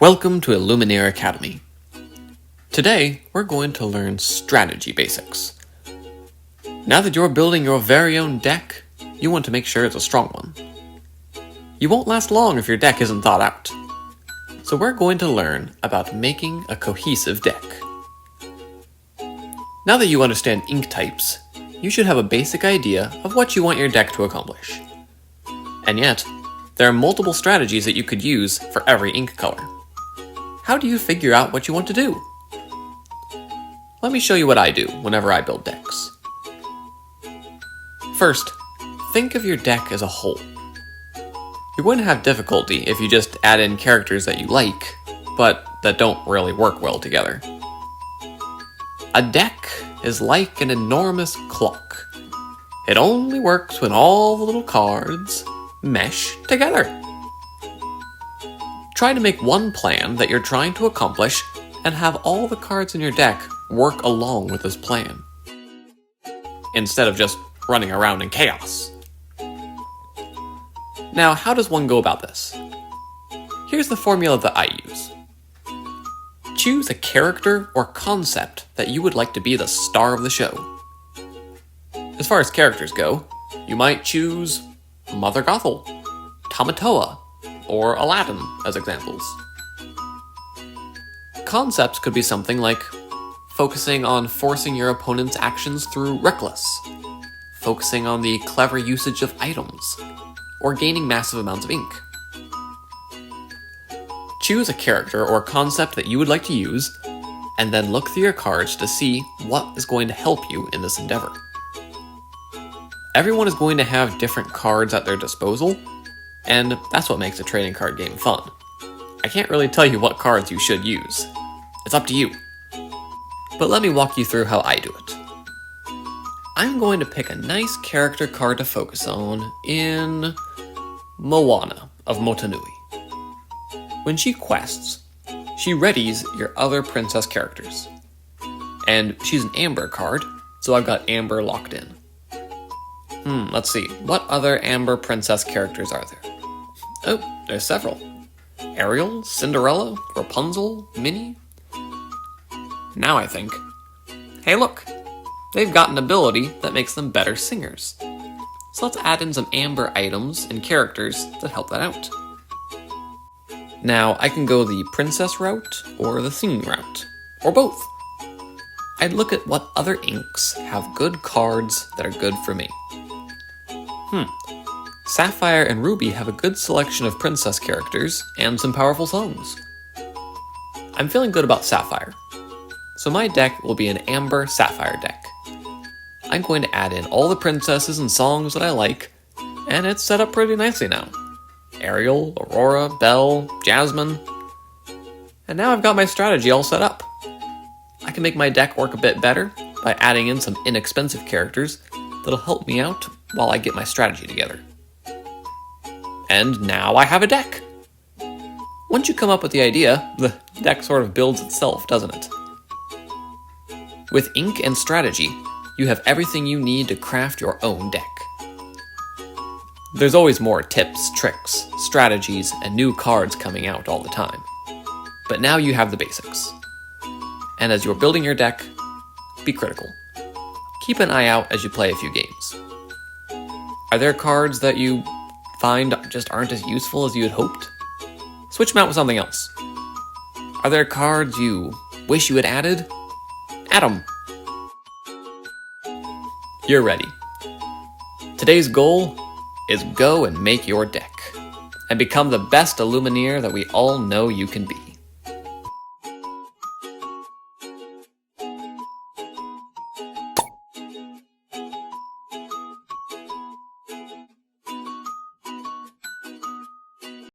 Welcome to Illumineer Academy. Today, we're going to learn strategy basics. Now that you're building your very own deck, you want to make sure it's a strong one. You won't last long if your deck isn't thought out. So we're going to learn about making a cohesive deck. Now that you understand ink types, you should have a basic idea of what you want your deck to accomplish. And yet, there are multiple strategies that you could use for every ink color. How do you figure out what you want to do? Let me show you what I do whenever I build decks. First, think of your deck as a whole. You're going to have difficulty if you just add in characters that you like, but that don't really work well together. A deck is like an enormous clock. It only works when all the little cards mesh together. Try to make one plan that you're trying to accomplish and have all the cards in your deck work along with this plan, instead of just running around in chaos. Now, how does one go about this? Here's the formula that I use. Choose a character or concept that you would like to be the star of the show. As far as characters go, you might choose Mother Gothel, Tamatoa, or Aladdin as examples. Concepts could be something like focusing on forcing your opponent's actions through Reckless, focusing on the clever usage of items, or gaining massive amounts of ink. Choose a character or concept that you would like to use, and then look through your cards to see what is going to help you in this endeavor. Everyone is going to have different cards at their disposal, and that's what makes a trading card game fun. I can't really tell you what cards you should use. It's up to you. But let me walk you through how I do it. I'm going to pick a nice character card to focus on in Moana of Motunui. When she quests, she readies your other princess characters. And she's an Amber card, so I've got Amber locked in. Let's see, what other Amber princess characters are there? Oh, there's several. Ariel, Cinderella, Rapunzel, Minnie. Now I think, hey look, they've got an ability that makes them better singers. So let's add in some Amber items and characters that help that out. Now I can go the princess route or the singing route, or both. I'd look at what other inks have good cards that are good for me. Sapphire and Ruby have a good selection of princess characters and some powerful songs. I'm feeling good about Sapphire, so my deck will be an Amber Sapphire deck. I'm going to add in all the princesses and songs that I like, and it's set up pretty nicely now. Ariel, Aurora, Belle, Jasmine. And now I've got my strategy all set up. I can make my deck work a bit better by adding in some inexpensive characters that'll help me out while I get my strategy together. And now I have a deck! Once you come up with the idea, the deck sort of builds itself, doesn't it? With ink and strategy, you have everything you need to craft your own deck. There's always more tips, tricks, strategies, and new cards coming out all the time. But now you have the basics. And as you're building your deck, be critical. Keep an eye out as you play a few games. Are there cards that you find just aren't as useful as you had hoped? Switch them out with something else. Are there cards you wish you had added? Add them. You're ready. Today's goal is go and make your deck, and become the best Illumineer that we all know you can be.